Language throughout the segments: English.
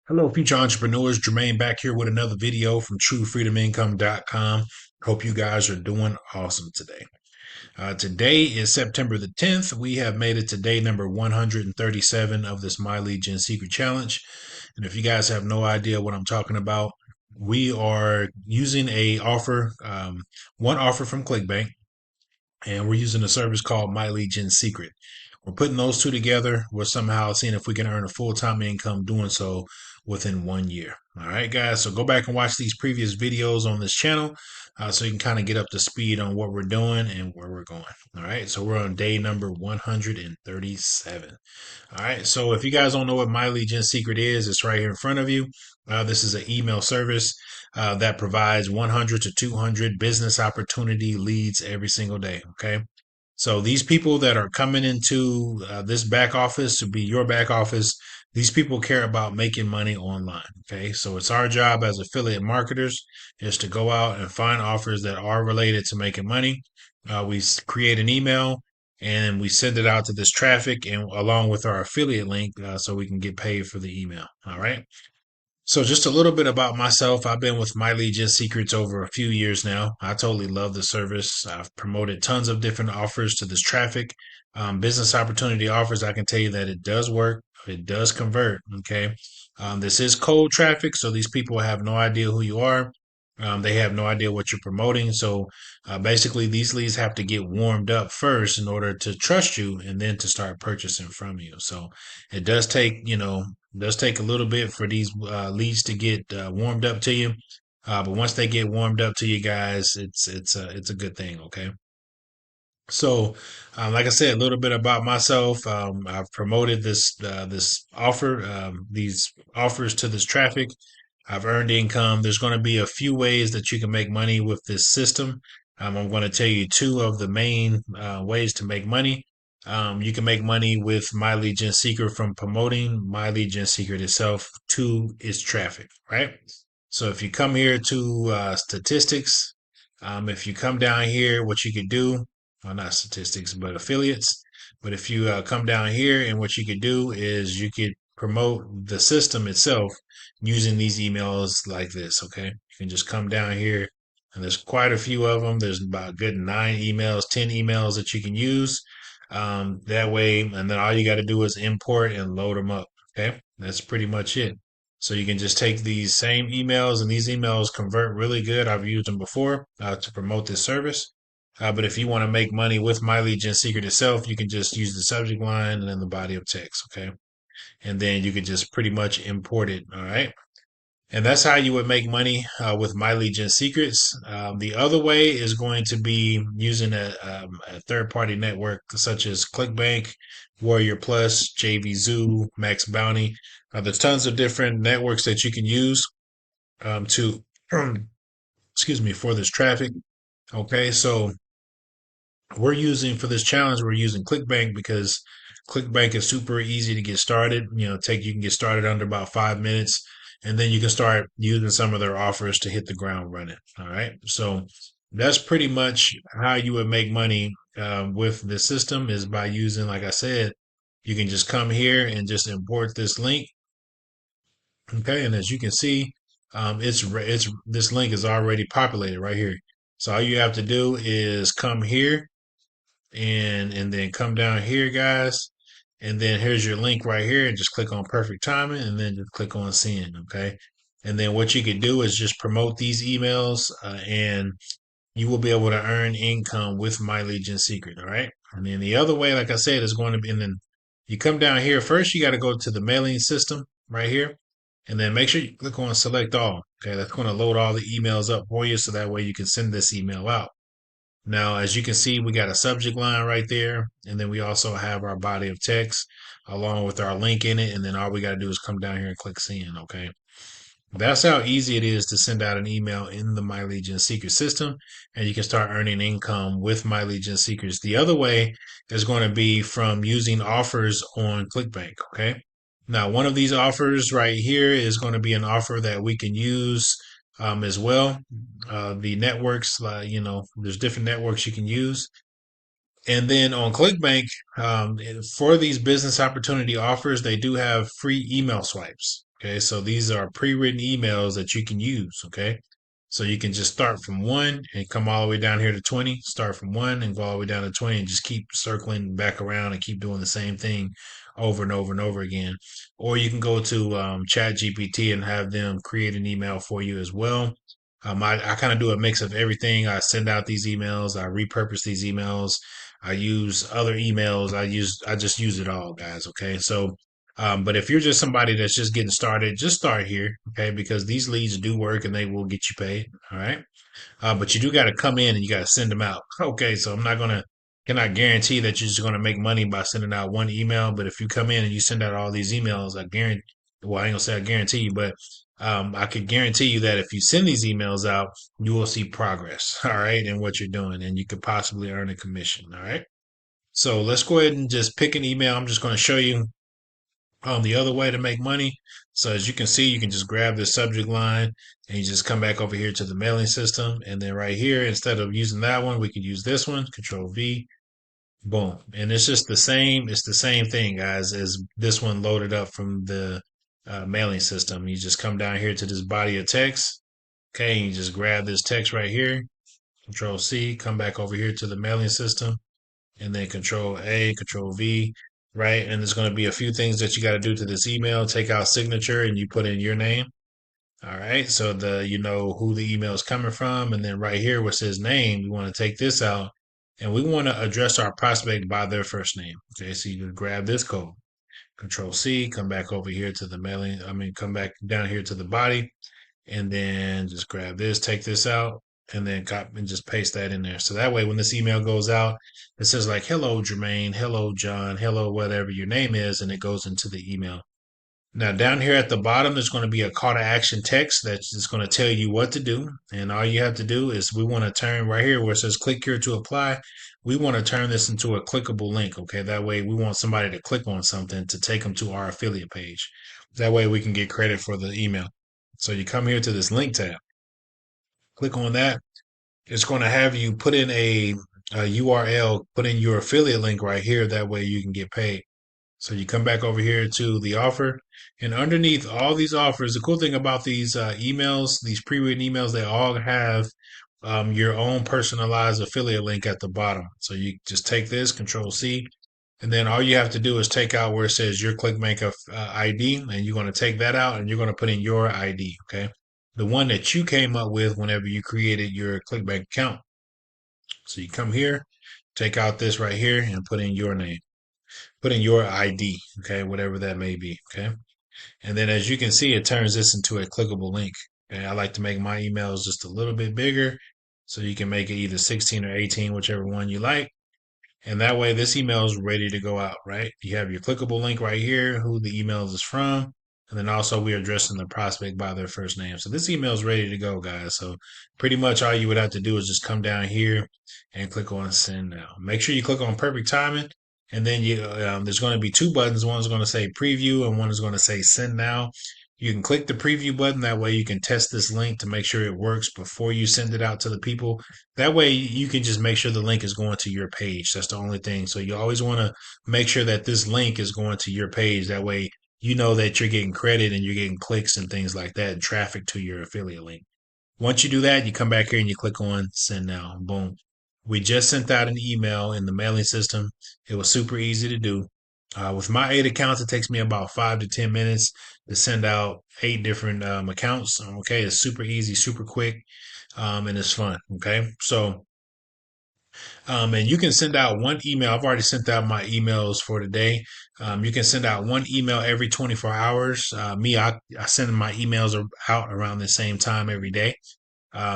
Hello, future entrepreneurs. Jermaine back here with another video from TrueFreedomIncome.com. Hope you guys are doing awesome today. Today is September the 10th. We have made it to day number 137 of this My Lead Gen Secret Challenge. And if you guys have no idea what I'm talking about, we are using one offer from ClickBank, and we're using a service called My Lead Gen Secret. We're putting those two together. We're somehow seeing if we can earn a full-time income doing so within 1 year. All right, guys. So go back and watch these previous videos on this channel so you can kind of get up to speed on what we're doing and where we're going. All right. So we're on day number 137. All right. So if you guys don't know what My Lead Gen Secret is, it's right here in front of you. This is an email service that provides 100 to 200 business opportunity leads every single day. Okay. So these people that are coming into this back office to be your back office, these people care about making money online. Okay. So it's our job as affiliate marketers is to go out and find offers that are related to making money. We create an email and we send it out to this traffic and along with our affiliate link so we can get paid for the email. All right. So just a little bit about myself. I've been with My Lead Gen Secrets over a few years now. I totally love the service. I've promoted tons of different offers to this traffic. Business opportunity offers. I can tell you that it does work. It does convert. Okay. This is cold traffic. So these people have no idea who you are. They have no idea what you're promoting. So basically, these leads have to get warmed up first in order to trust you and then to start purchasing from you. So it does take, does take a little bit for these leads to get warmed up to you. But once they get warmed up to you guys, it's a good thing. Okay. So, like I said, a little bit about myself. I've promoted this offer, these offers to this traffic. I've earned income. There's going to be a few ways that you can make money with this system. I'm going to tell you two of the main ways to make money. You can make money with My Lead Gen Secret from promoting My Lead Gen Secret itself to its traffic, right? So if you come here to statistics, if you come down here, what you could do, well, not statistics, but affiliates. But if you come down here and what you could do is you could promote the system itself using these emails like this. Okay. You can just come down here and there's quite a few of them. There's about a good 9 emails, 10 emails that you can use. That way, and then all you got to do is import and load them up. Okay. That's pretty much it. So you can just take these same emails and these emails convert really good. I've used them before to promote this service. But if you want to make money with My Lead Gen Secret itself, you can just use the subject line and then the body of text. Okay. And then you could just pretty much import it. All right. And that's how you would make money with My Lead Gen Secrets. The other way is going to be using a third party network such as ClickBank, Warrior Plus, JV Zoo, Max Bounty. There's tons of different networks that you can use to, excuse me, for this traffic. Okay, so we're using for this challenge, we're using ClickBank because ClickBank is super easy to get started. You can get started under about 5 minutes, and then you can start using some of their offers to hit the ground running. All right, so that's pretty much how you would make money with the system is by using, like I said, you can just come here and just import this link. Okay, and as you can see, it's this link is already populated right here. So all you have to do is come here and then come down here, guys. And then here's your link right here, and just click on perfect timing, and then just click on send. Okay. And then what you could do is just promote these emails, and you will be able to earn income with My Lead Gen Secret. All right. And then the other way, like I said, is going to be, and then you come down here first. You got to go to the mailing system right here, and then make sure you click on select all. Okay, that's going to load all the emails up for you, so that way you can send this email out. Now, as you can see, we got a subject line right there, and then we also have our body of text along with our link in it. And then all we got to do is come down here and click send. Okay. That's how easy it is to send out an email in the My Lead Gen Secret system, and you can start earning income with My Lead Gen Secrets. The other way is going to be from using offers on ClickBank. Okay. Now, one of these offers right here is going to be an offer that we can use as well. The networks, there's different networks you can use. And then on ClickBank, for these business opportunity offers, they do have free email swipes. Okay, so these are pre-written emails that you can use. Okay, so you can just start from one and come all the way down here to 20. Start from one and go all the way down to 20 and just keep circling back around and keep doing the same thing over and over and over again. Or you can go to Chat GPT and have them create an email for you as well. I kind of do a mix of everything. I send out these emails, I repurpose these emails, I use other emails, I just use it all, guys. Okay, so but if you're just somebody that's just getting started, just start here, okay? Because these leads do work and they will get you paid. All right. But you do got to come in and you got to send them out. Okay. So I'm not going to, cannot guarantee that you're just going to make money by sending out one email. But if you come in and you send out all these emails, I guarantee, well, I ain't going to say I guarantee you, but I could guarantee you that if you send these emails out, you will see progress. All right. In what you're doing and you could possibly earn a commission. All right. So let's go ahead and just pick an email. I'm just going to show you the other way to make money. So as you can see, you can just grab the subject line and you just come back over here to the mailing system. And then right here, instead of using that one, we could use this one, Control V, boom. And it's just the same. It's the same thing, guys, as this one loaded up from the mailing system. You just come down here to this body of text. Okay. And you just grab this text right here, Control C, come back over here to the mailing system and then Control A, Control V, right? And there's going to be a few things that you got to do to this email. Take out signature and you put in your name. All right. So you know who the email is coming from. And then right here where it says name, we want to take this out and we want to address our prospect by their first name. Okay. So you can grab this code, Control C, come back over here to the mailing. Come back down here to the body and then just grab this, take this out, and then copy and just paste that in there. So that way, when this email goes out, it says like, hello, Jermaine, hello, John, hello, whatever your name is, and it goes into the email. Now, down here at the bottom, there's going to be a call to action text that's just going to tell you what to do. And all you have to do is we want to turn right here where it says click here to apply. We want to turn this into a clickable link. Okay. That way we want somebody to click on something to take them to our affiliate page. That way we can get credit for the email. So you come here to this link tab, click on that. It's going to have you put in a URL, put in your affiliate link right here. That way you can get paid. So you come back over here to the offer, and underneath all these offers, the cool thing about these emails, these pre-written emails, they all have your own personalized affiliate link at the bottom. So you just take this, Control C, and then all you have to do is take out where it says your ClickBank ID, and you're going to take that out, and you're going to put in your ID. Okay, the one that you came up with whenever you created your ClickBank account. So you come here, take out this right here, and put in your name, put in your ID, okay, whatever that may be, okay? And then as you can see, it turns this into a clickable link. Okay, I like to make my emails just a little bit bigger so you can make it either 16 or 18, whichever one you like. And that way this email is ready to go out, right? You have your clickable link right here, who the email is from. And then also we're addressing the prospect by their first name. So this email is ready to go, guys. So pretty much all you would have to do is just come down here and click on send now. Make sure you click on perfect timing. And then there's going to be two buttons. One's going to say preview and one is going to say send now. You can click the preview button. That way you can test this link to make sure it works before you send it out to the people. That way you can just make sure the link is going to your page. That's the only thing. So you always want to make sure that this link is going to your page. That way you know that you're getting credit and you're getting clicks and things like that and traffic to your affiliate link. Once you do that, you come back here and you click on send now. Boom. We just sent out an email in the mailing system. It was super easy to do. With my 8 accounts, it takes me about 5 to 10 minutes to send out 8 different accounts. Okay, it's super easy, super quick, and it's fun. Okay, so and you can send out one email. I've already sent out my emails for today. You can send out one email every 24 hours. I send my emails out around the same time every day.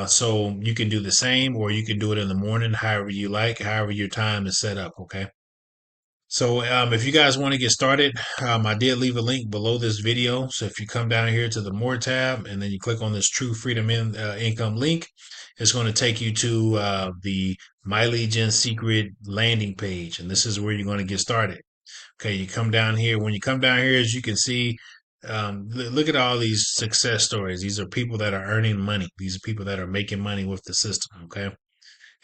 So you can do the same, or you can do it in the morning, however you like, however your time is set up. Okay. So if you guys want to get started, I did leave a link below this video. So if you come down here to the More tab and then you click on this True Freedom Income link, it's going to take you to the My Legion Secret landing page. And this is where you're going to get started. Okay, you come down here. When you come down here, as you can see, look at all these success stories. These are people that are earning money. These are people that are making money with the system. Okay.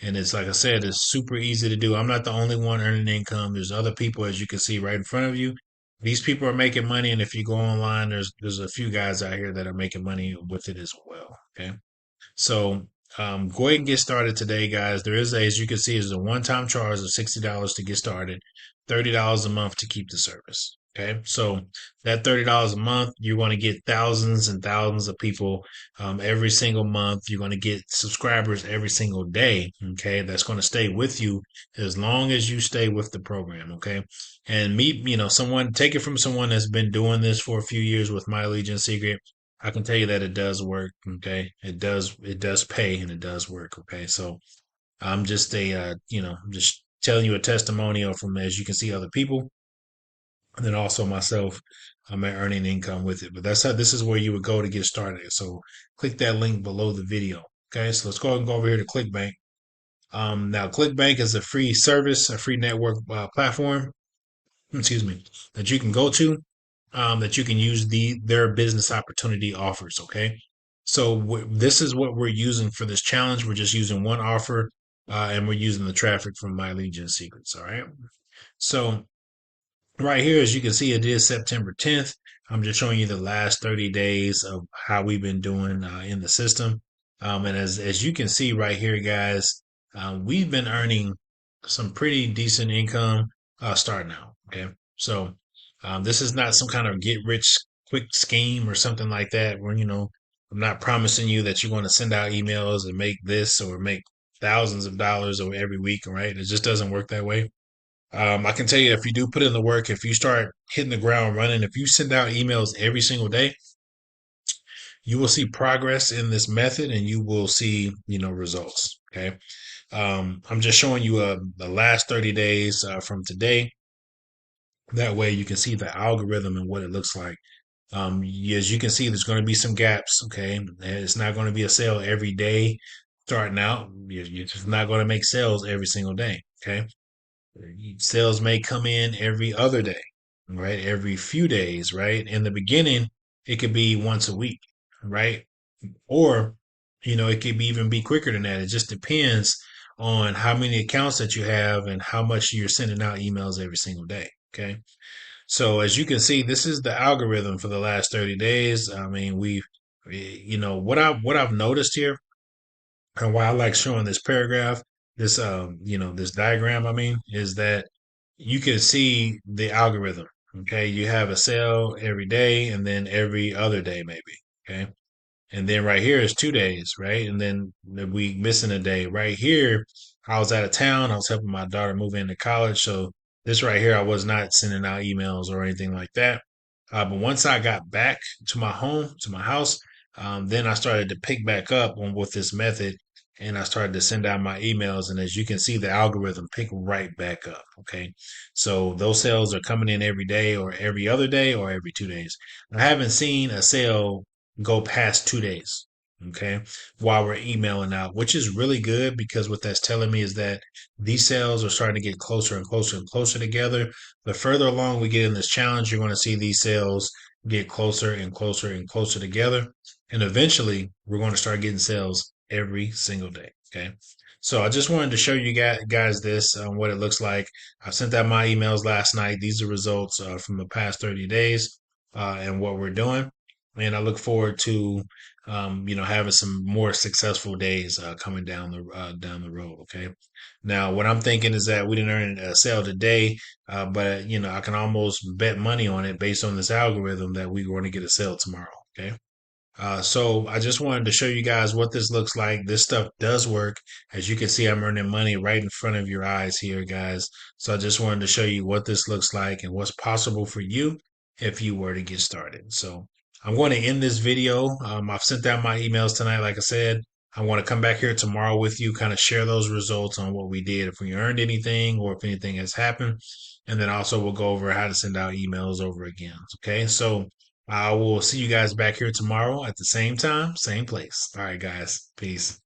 And it's like I said, it's super easy to do. I'm not the only one earning income. There's other people, as you can see right in front of you, these people are making money, and if you go online, there's a few guys out here that are making money with it as well. Okay. So go ahead and get started today, guys. There is, as you can see, is a one-time charge of $60 to get started, $30 a month to keep the service. Okay, so that $30 a month, you're going to get thousands and thousands of people every single month. You're going to get subscribers every single day. Okay, that's going to stay with you as long as you stay with the program. Okay, and meet, someone, take it from someone that's been doing this for a few years with My Legion Secret. I can tell you that it does work. Okay, it does pay and it does work. Okay, so I'm just I'm just telling you a testimonial from, as you can see, other people, and then also myself. I'm earning income with it, but that's how, this is where you would go to get started. So click that link below the video. Okay, so let's go ahead and go over here to ClickBank. Now ClickBank is a free service, a free network platform, excuse me, that you can go to, that you can use their business opportunity offers. Okay, so this is what we're using for this challenge. We're just using one offer, and we're using the traffic from My Legion Secrets. All right, so right here, as you can see, it is September 10th. I'm just showing you the last 30 days of how we've been doing in the system. And as you can see right here, guys, we've been earning some pretty decent income starting out. Okay. So this is not some kind of get rich quick scheme or something like that where, I'm not promising you that you're going to send out emails and make this or make thousands of dollars over every week. Right. It just doesn't work that way. I can tell you, if you do put in the work, if you start hitting the ground running, if you send out emails every single day, you will see progress in this method and you will see, results. Okay. I'm just showing you the last 30 days from today. That way you can see the algorithm and what it looks like. As you can see, there's going to be some gaps. Okay. It's not going to be a sale every day starting out. You're just not going to make sales every single day. Okay. Sales may come in every other day, right? Every few days, right? In the beginning, it could be once a week, right? Or, it could even be quicker than that. It just depends on how many accounts that you have and how much you're sending out emails every single day. Okay. So as you can see, this is the algorithm for the last 30 days. I mean, what I've noticed here, and why I like showing this paragraph, this diagram, I mean, is that you can see the algorithm. Okay. You have a sale every day and then every other day, maybe. Okay. And then right here is 2 days, right? And then the week missing a day. Right here, I was out of town. I was helping my daughter move into college. So this right here, I was not sending out emails or anything like that. But once I got back to my home, to my house, then I started to pick back up on with this method, and I started to send out my emails. And as you can see, the algorithm picked right back up. Okay. So those sales are coming in every day or every other day or every 2 days. I haven't seen a sale go past 2 days. Okay. While we're emailing out, which is really good because what that's telling me is that these sales are starting to get closer and closer and closer together. The further along we get in this challenge, you're going to see these sales get closer and closer and closer together. And eventually we're going to start getting sales every single day. Okay. So I just wanted to show you guys this, what it looks like. I sent out my emails last night. These are results from the past 30 days and what we're doing. And I look forward to, having some more successful days coming down the road. Okay. Now, what I'm thinking is that we didn't earn a sale today, but I can almost bet money on it based on this algorithm that we're going to get a sale tomorrow. Okay. So I just wanted to show you guys what this looks like. This stuff does work. As you can see, I'm earning money right in front of your eyes here, guys. So I just wanted to show you what this looks like and what's possible for you if you were to get started. So I'm going to end this video. I've sent out my emails tonight. Like I said, I want to come back here tomorrow with you, kind of share those results on what we did, if we earned anything or if anything has happened. And then also we'll go over how to send out emails over again. Okay. So I will see you guys back here tomorrow at the same time, same place. All right, guys. Peace.